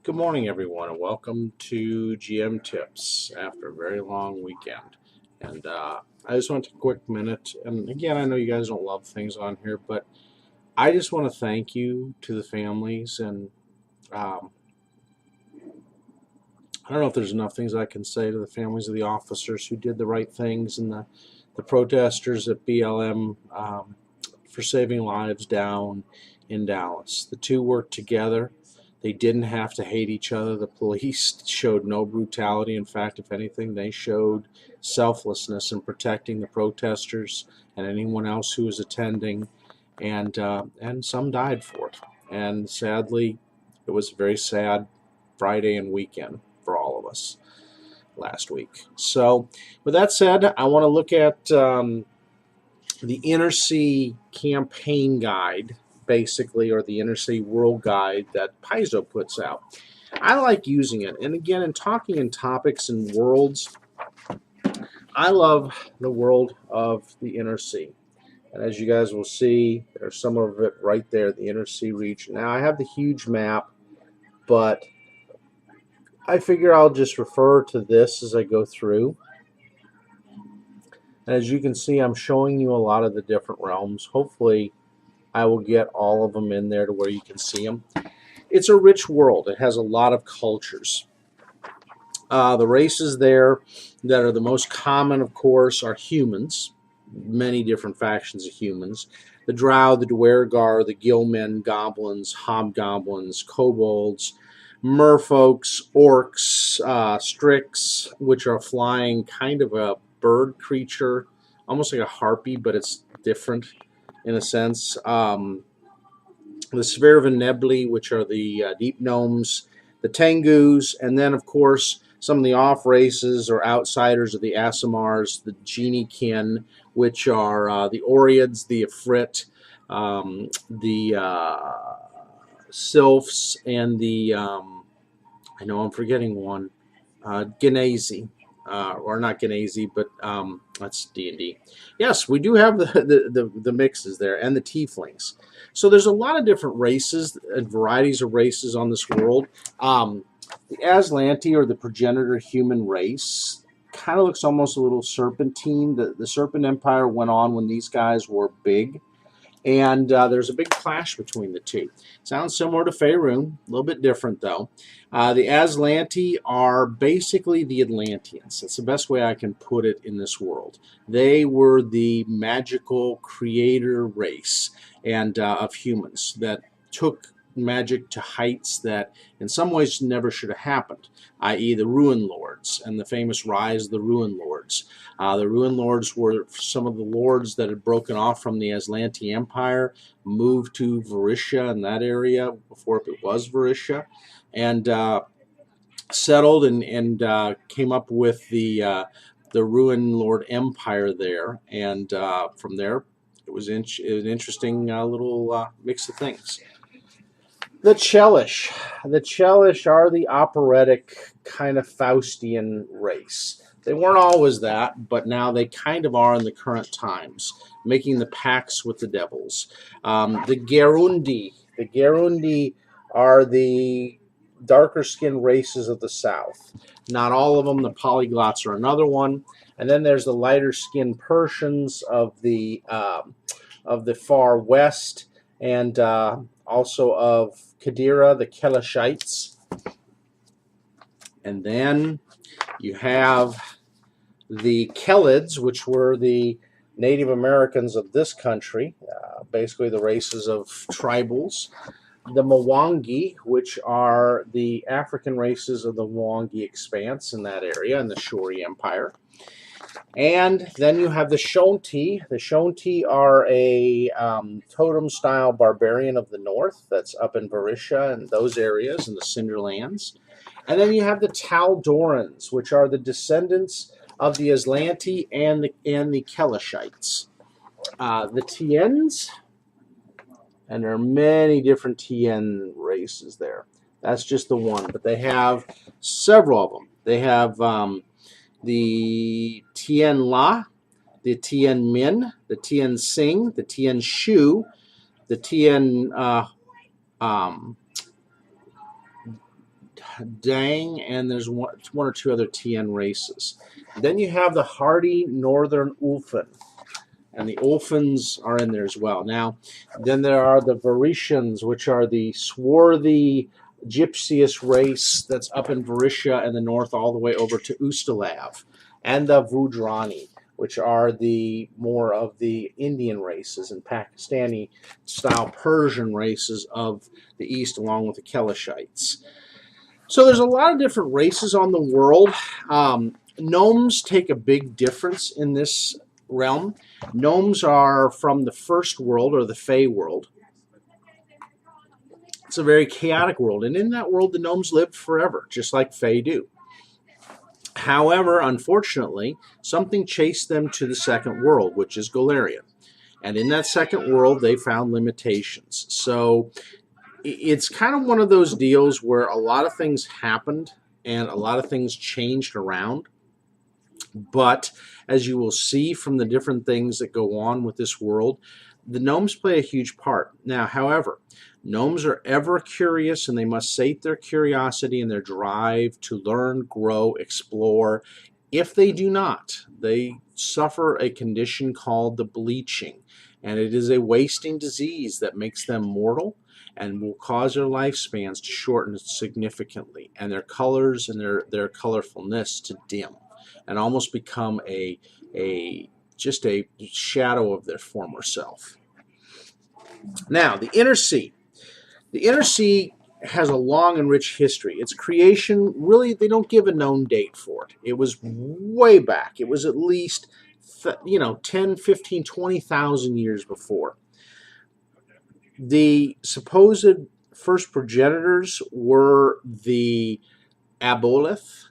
Good morning, everyone, and welcome to GM Tips after a very long weekend. And I just want to take a quick minute. And again, I know you guys don't love things on here, but I just want to thank you to the families. And um, I don't know if there's enough things I can say to the families of the officers who did the right things and the protesters at BLM for saving lives down in Dallas. The two worked together. They didn't have to hate each other. The police showed no brutality. In fact, if anything, they showed selflessness in protecting the protesters and anyone else who was attending, and some died for it. And sadly, it was a very sad Friday and weekend for all of us last week. So, with that said, I want to look at the Inner Sea campaign guide, basically, or the Inner Sea World Guide that Paizo puts out. I like using it. And again, in talking in topics and worlds, I love the world of the Inner Sea. And as you guys will see, there's some of it right there, the Inner Sea region. Now, I have the huge map, but I figure I'll just refer to this as I go through. And as you can see, I'm showing you a lot of the different realms. Hopefully, I will get all of them in there to where you can see them. It's a rich world. It has a lot of cultures. The races there that are the most common, of course, are humans. Many different factions of humans. The Drow, the Dwergar, the Gillmen, Goblins, Hobgoblins, Kobolds, Merfolks, Orcs, Strix, which are flying kind of a bird creature, almost like a harpy, but it's different in a sense. The Svervenebli, which are the deep gnomes, the Tengus, and then, of course, some of the off races or outsiders of the Aasimars, the Geniekin, which are the Oreads, the Ifrit, the Sylphs, and the, I know I'm forgetting one, Genasi. Or not Genasi, but that's D&D. Yes, we do have the mixes there, and the tieflings. So there's a lot of different races and varieties of races on this world. The Aslanti, or the progenitor human race, kind of looks almost a little serpentine. The Serpent Empire went on when these guys were big, and there's a big clash between the two. Sounds similar to Faerun, a little bit different though. The Aslanti are basically the Atlanteans. That's the best way I can put it in this world. They were the magical creator race and of humans that took magic to heights that in some ways never should have happened, i.e. the Ruin Lords and the famous rise of the Ruin Lords. The Ruin Lords were some of the lords that had broken off from the Aslanti Empire, moved to Varisha in that area before it was Varisha, and settled and came up with the Ruin Lord Empire there. And from there, it was an interesting little mix of things. The Chelish. The Chelish are the operatic kind of Faustian race. They weren't always that, but now they kind of are in the current times, making the pacts with the devils. The Gerundi. The Gerundi are the darker skinned races of the south. Not all of them. The polyglots are another one. And then there's the lighter skinned Persians of the far west, and also of Kadira, the Kelishites. And then you have the Kelids, which were the Native Americans of this country, basically the races of tribals. The Mwangi, which are the African races of the Mwangi expanse in that area, in the Shori Empire. And then you have the Shonti. The Shonti are a totem-style barbarian of the north that's up in Varisha and those areas in the Cinderlands. And then you have the Taldorans, which are the descendants of the Aslanti and the Kelishites. The Tiens, and there are many different Tien races there. That's just the one, but they have several of them. They have the Tien La, the Tien Min, the Tien Sing, the Tien Shu, the Tien Dang, and there's one or two other TN races. Then you have the hardy northern Ulfin, and the Ulfins are in there as well. Now, then there are the Varicians, which are the swarthy gypsiest race that's up in Varisha in the north all the way over to Ustalav, and the Vudrani, which are the more of the Indian races and Pakistani-style Persian races of the east, along with the Kelishites. So there's a lot of different races on the world. Gnomes take a big difference in this realm. Gnomes are from the first world, or the Fey world. It's a very chaotic world, and in that world the gnomes lived forever, just like Fey do. However, unfortunately, something chased them to the second world, which is Golarion. And in that second world, they found limitations. So it's kind of one of those deals where a lot of things happened and a lot of things changed around. But as you will see from the different things that go on with this world, the gnomes play a huge part. Now, however, gnomes are ever curious, and they must sate their curiosity and their drive to learn, grow, explore. If they do not, they suffer a condition called the bleaching, and it is a wasting disease that makes them mortal and will cause their lifespans to shorten significantly, and their colors and their colorfulness to dim, and almost become just a shadow of their former self. Now, the Inner Sea. The Inner Sea has a long and rich history. Its creation, really, they don't give a known date for it. It was way back. It was at least 10, 15, 20,000 years before. The supposed first progenitors were the Aboleth,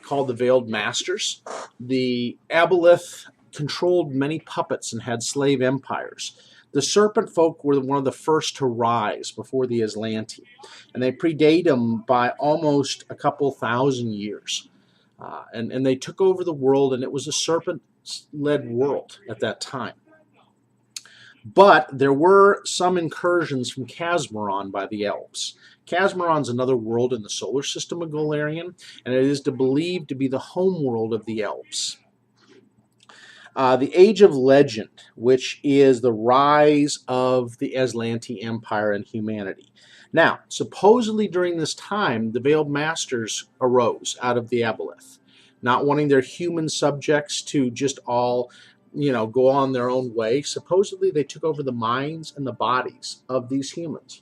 called the Veiled Masters. The Aboleth controlled many puppets and had slave empires. The Serpent Folk were one of the first to rise before the Aslanti, and they predate them by almost a couple thousand years. And they took over the world, and it was a serpent-led world at that time. But there were some incursions from Casmaron by the elves. Casmaron's another world in the solar system of Golarion, and it is believed to be the home world of the elves. The Age of Legend, which is the rise of the Aslanti Empire and humanity. Now, supposedly during this time, the Veiled Masters arose out of the Aboleth, not wanting their human subjects to just all go on their own way. Supposedly they took over the minds and the bodies of these humans.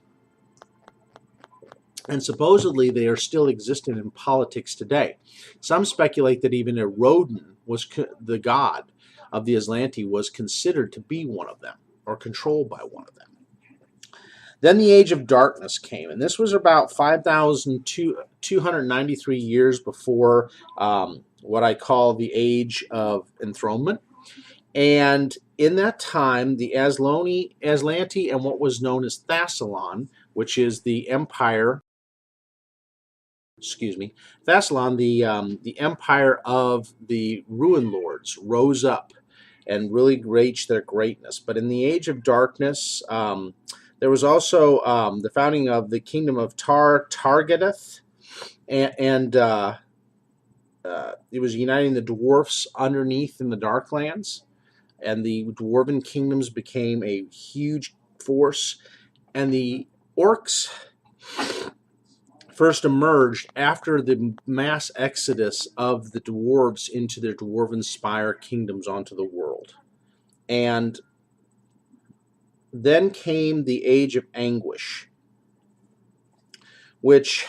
And supposedly they are still existent in politics today. Some speculate that even Erodin, was the god of the Aslanti, was considered to be one of them, or controlled by one of them. Then the Age of Darkness came, and this was about 5,293 years before what I call the Age of Enthronement. And in that time, the Aslanti and what was known as Thassalon, which is the empire, Thassalon, the empire of the Ruin Lords, rose up and really reached their greatness. But in the Age of Darkness, there was also the founding of the kingdom of Targadeth, and it was uniting the dwarfs underneath in the Darklands. And the dwarven kingdoms became a huge force. And the orcs first emerged after the mass exodus of the dwarves into their dwarven spire kingdoms onto the world. And then came the Age of Anguish, which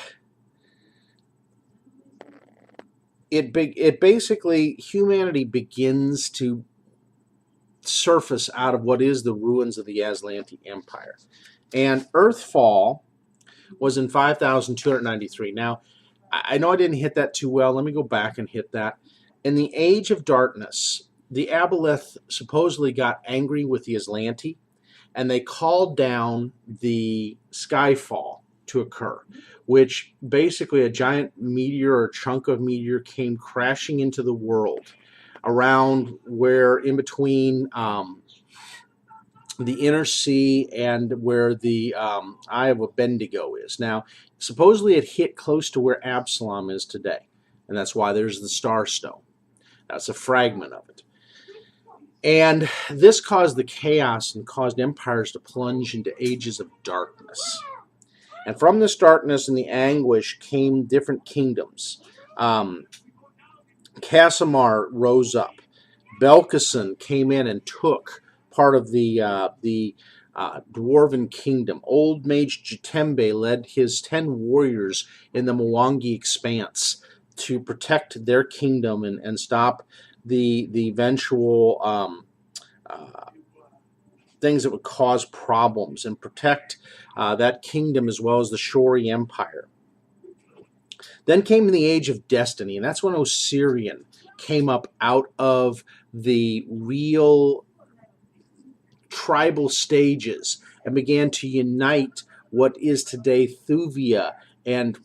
it basically, humanity begins to surface out of what is the ruins of the Aslanti Empire. And Earthfall was in 5,293. Now, I know I didn't hit that too well. Let me go back and hit that. In the Age of Darkness, the Aboleth supposedly got angry with the Aslanti, and they called down the Skyfall to occur, which basically a giant meteor or chunk of meteor came crashing into the world around where in between the inner sea and where the Eye of Bendigo is. Now, supposedly it hit close to where Absalom is today, and that's why there's the Star Stone. That's a fragment of it. And this caused the chaos and caused empires to plunge into ages of darkness. And from this darkness and the anguish came different kingdoms. Casimir rose up. Belkacin came in and took part of the dwarven kingdom. Old Mage Jatembe led his 10 warriors in the Mwangi Expanse to protect their kingdom and stop the eventual things that would cause problems and protect that kingdom as well as the Shori Empire. Then came the Age of Destiny, and that's when Osirian came up out of the real tribal stages and began to unite what is today Thuvia and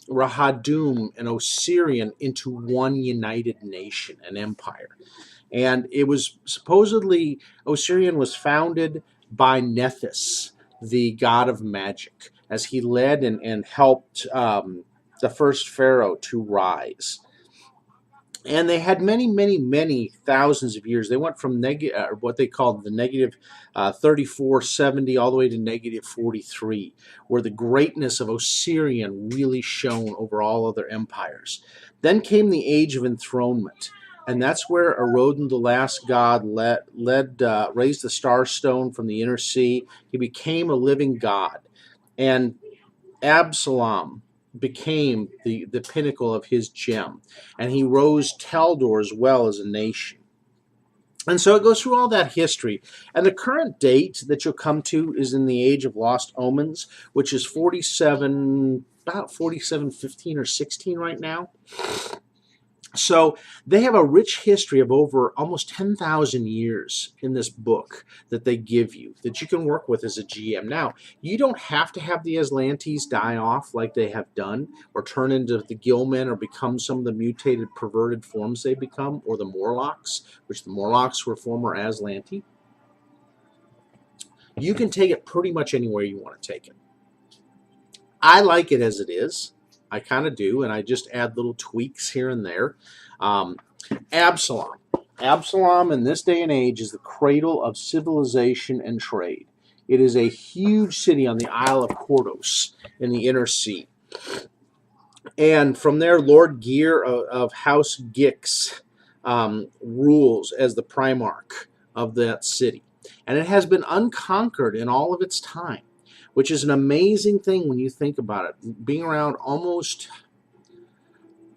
Rahadum and Osirian into one united nation, an empire. And it was supposedly, Osirian was founded by Nethys, the god of magic, as he led and helped the first pharaoh to rise. And they had many, many, many thousands of years. They went from what they called the negative 3470 all the way to negative 43, where the greatness of Osirian really shone over all other empires. Then came the Age of Enthronement. And that's where Aroden, the last god, raised the Star Stone from the inner sea. He became a living god. And Absalom became the pinnacle of his gem. And he rose Taldor as well as a nation. And so it goes through all that history. And the current date that you'll come to is in the Age of Lost Omens, which is about 4715 or 16 right now. So they have a rich history of over almost 10,000 years in this book that they give you, that you can work with as a GM. Now, you don't have to have the Aslantes die off like they have done, or turn into the Gillmen, or become some of the mutated, perverted forms they become, or the Morlocks, which the Morlocks were former Aslanti. You can take it pretty much anywhere you want to take it. I like it as it is. I kind of do, and I just add little tweaks here and there. Absalom. Absalom in this day and age is the cradle of civilization and trade. It is a huge city on the Isle of Kordos in the inner sea. And from there, Lord Gear of House Gix rules as the Primarch of that city. And it has been unconquered in all of its time, which is an amazing thing when you think about it. Being around almost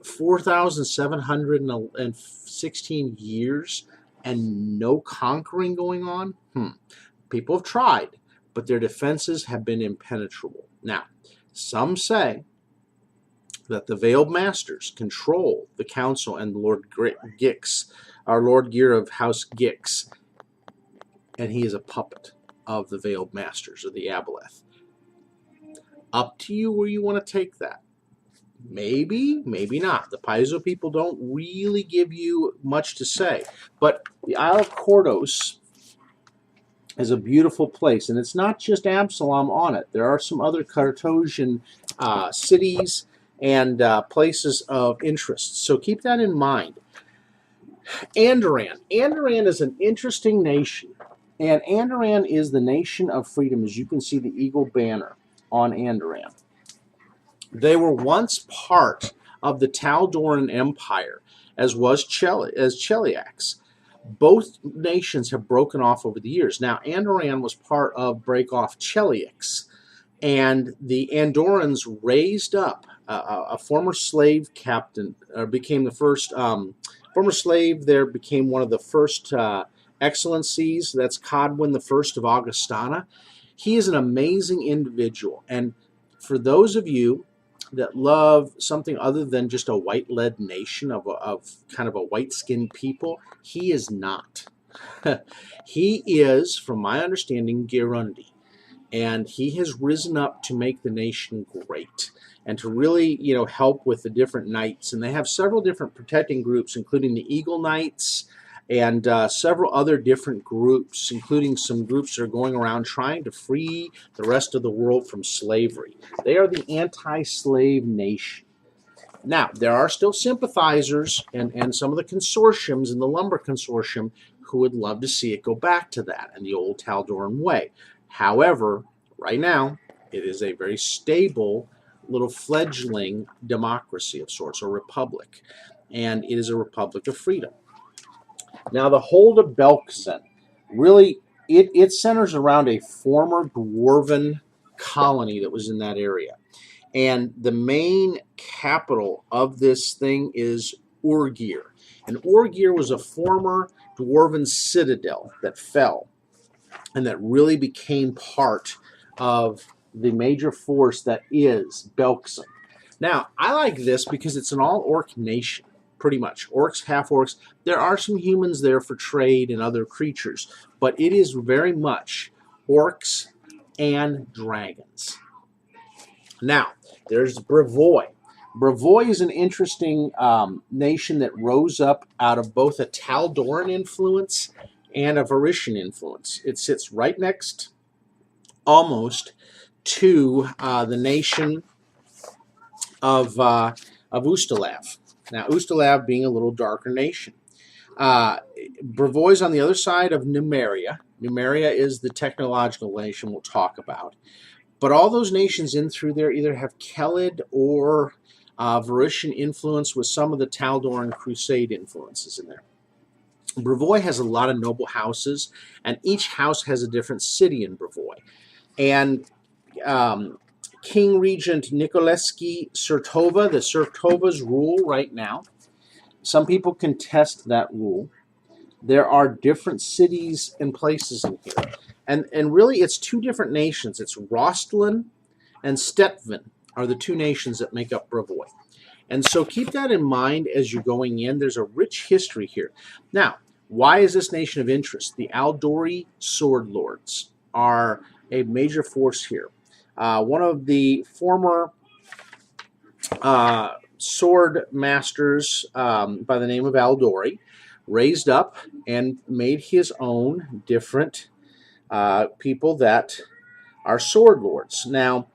4,716 years and no conquering going on. People have tried, but their defenses have been impenetrable. Now, some say that the Veiled Masters control the council and Lord Gix, our Lord Gear of House Gix, and he is a puppet of the Veiled Masters, or the Aboleth. Up to you where you want to take that. Maybe, maybe not. The Paizo people don't really give you much to say. But the Isle of Kordos is a beautiful place, and it's not just Absalom on it. There are some other Cartosian cities and places of interest. So keep that in mind. Andoran. Andoran is an interesting nation. And Andoran is the nation of freedom, as you can see the eagle banner on Andoran. They were once part of the Taldoran Empire, as was Cheliax. Both nations have broken off over the years. Now, Andoran was part of break-off Cheliax, and the Andorans raised up a former slave captain, became the first, former slave there became one of the first excellencies. That's Codwin the First of Augustana. He is an amazing individual, and for those of you that love something other than just a white-led nation of kind of a white-skinned people, he is not. He is, from my understanding, Girundi, and he has risen up to make the nation great and to really, help with the different knights. And they have several different protecting groups, including the Eagle Knights and several other different groups, including some groups that are going around trying to free the rest of the world from slavery. They are the anti-slave nation. Now, there are still sympathizers and some of the consortiums in the lumber consortium who would love to see it go back to that and the old Tal'Doran way. However, right now, it is a very stable little fledgling democracy of sorts, or republic, and it is a republic of freedom. Now, the hold of Belkzen, really, it centers around a former dwarven colony that was in that area. And the main capital of this thing is Urgir. And Urgir was a former dwarven citadel that fell and that really became part of the major force that is Belkzen. Now, I like this because it's an all-orc nation, pretty much. Orcs, half-orcs. There are some humans there for trade and other creatures, but it is very much orcs and dragons. Now, there's Brevoy. Brevoy is an interesting nation that rose up out of both a Tal'Doran influence and a Varishan influence. It sits right next, almost, to the nation of Ustalav. Now, Ustalav being a little darker nation. Brevoy's on the other side of Numeria. Numeria is the technological nation we'll talk about. But all those nations in through there either have Kelid or Varishan influence with some of the Tal'Doran Crusade influences in there. Brevoy has a lot of noble houses, and each house has a different city in Brevoy. And King Regent Nikolevsky Surtova, the Surtovas rule right now. Some people contest that rule. There are different cities and places in here. And really, it's two different nations. It's Rostlin and Stetvan are the two nations that make up Brevoy. And so keep that in mind as you're going in. There's a rich history here. Now, why is this nation of interest? The Aldori Sword Lords are a major force here. One of the former sword masters by the name of Aldori raised up and made his own different people that are sword lords. Now,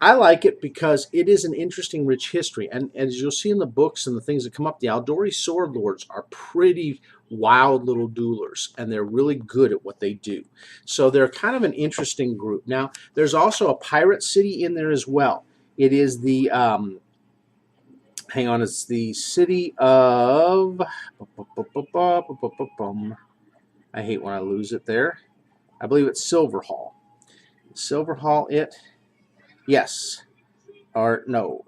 I like it because it is an interesting, rich history. And as you'll see in the books and the things that come up, the Aldori sword lords are pretty wild little duelers, and they're really good at what they do. So they're kind of an interesting group. Now, there's also a pirate city in there as well. It is the, it's the city of, I hate when I lose it there. I believe it's Silverhall. Silverhall, yes. Or, no.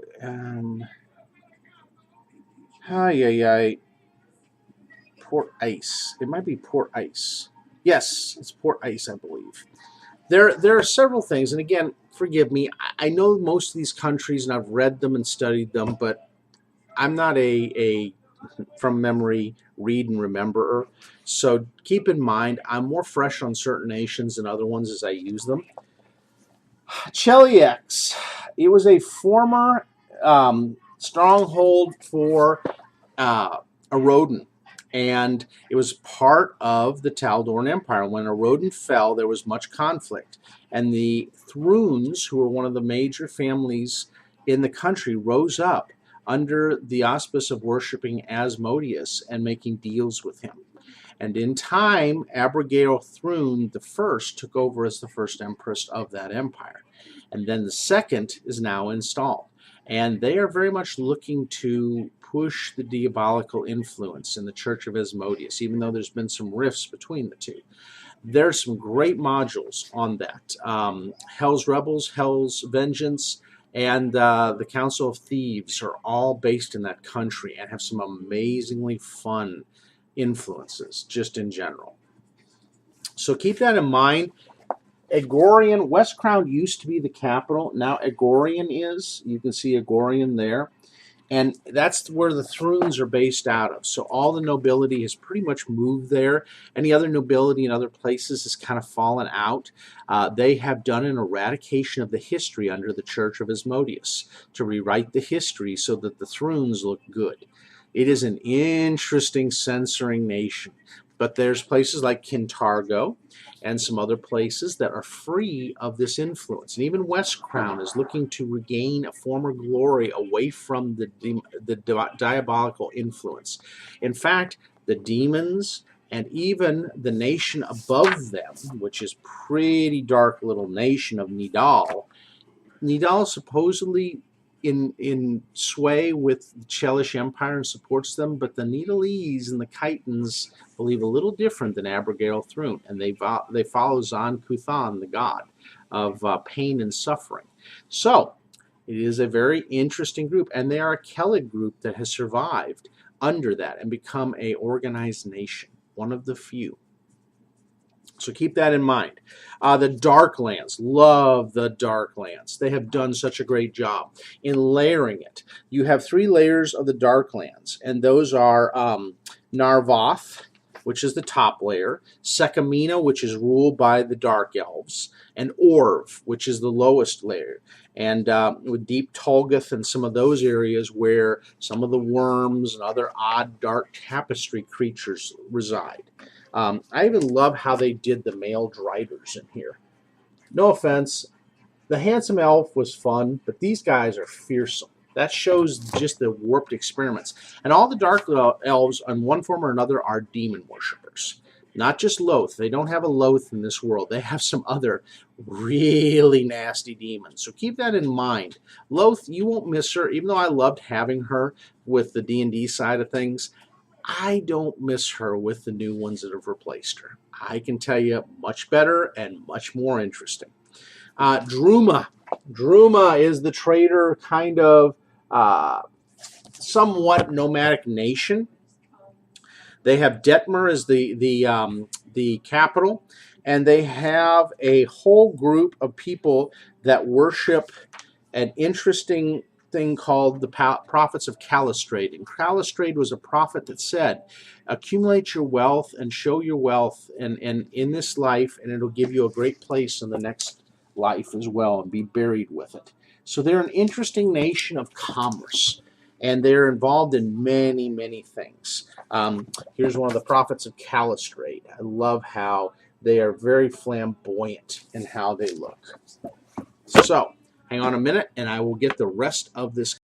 Port Ice. It might be Port Ice. Yes, it's Port Ice, I believe. There are several things, and again, forgive me, I know most of these countries, and I've read them and studied them, but I'm not a from memory, read and rememberer. So keep in mind, I'm more fresh on certain nations than other ones as I use them. Cheliax. It was a former stronghold for Erodin, and it was part of the Tal'Doran Empire. When Erodin fell, there was much conflict, and the Thruns, who were one of the major families in the country, rose up under the auspice of worshiping Asmodeus and making deals with him. And in time, Abigail Thrun I took over as the first empress of that empire. And then the second is now installed. And they are very much looking to push the diabolical influence in the Church of Asmodeus, even though there's been some rifts between the two. There's some great modules on that. Hell's Rebels, Hell's Vengeance, and the Council of Thieves are all based in that country and have some amazingly fun influences just in general. So keep that in mind. Agorian, West Crown used to be the capital. Now Agorian is. You can see Agorian there. And that's where the Thruns are based out of. So all the nobility has pretty much moved there. Any other nobility in other places has kind of fallen out. They have done an eradication of the history under the Church of Asmodeus to rewrite the history so that the Thruns look good. It is an interesting censoring nation. But there's places like Kintargo and some other places that are free of this influence. And even West Crown is looking to regain a former glory away from the diabolical influence. In fact, the demons and even the nation above them, which is pretty dark little nation of Nidal, Nidal supposedly in sway with the Chelish Empire and supports them, but the Nidalese and the Chitons believe a little different than Abigail Thrun, and they follow Zan Kuthan, the god of pain and suffering. So it is a very interesting group, and they are a Kellig group that has survived under that and become a organized nation, one of the few. So keep that in mind. The Darklands, love the Darklands. They have done such a great job in layering it. You have 3 layers of the Darklands, and those are Narvoth, which is the top layer, Sekamina, which is ruled by the Dark Elves, and Orv, which is the lowest layer. And with Deep Tolgath and some of those areas where some of the worms and other odd dark tapestry creatures reside. I even love how they did the male Driders in here. No offense, the handsome elf was fun, but these guys are fearsome. That shows just the warped experiments. And all the dark elves, in one form or another, are demon worshippers. Not just Loth. They don't have a Loth in this world. They have some other really nasty demons. So keep that in mind. Loth, you won't miss her, even though I loved having her with the D&D side of things. I don't miss her with the new ones that have replaced her. I can tell you much better and much more interesting. Druma. Druma is the trader kind of somewhat nomadic nation. They have Detmer as the capital, and they have a whole group of people that worship an interesting thing called the prophets of Calistrade. And Calistrade was a prophet that said, accumulate your wealth and show your wealth and in this life, and it'll give you a great place in the next life as well, and be buried with it. So they're an interesting nation of commerce, and they're involved in many, many things. Here's one of the prophets of Calistrade. I love how they are very flamboyant in how they look. So hang on a minute, and I will get the rest of this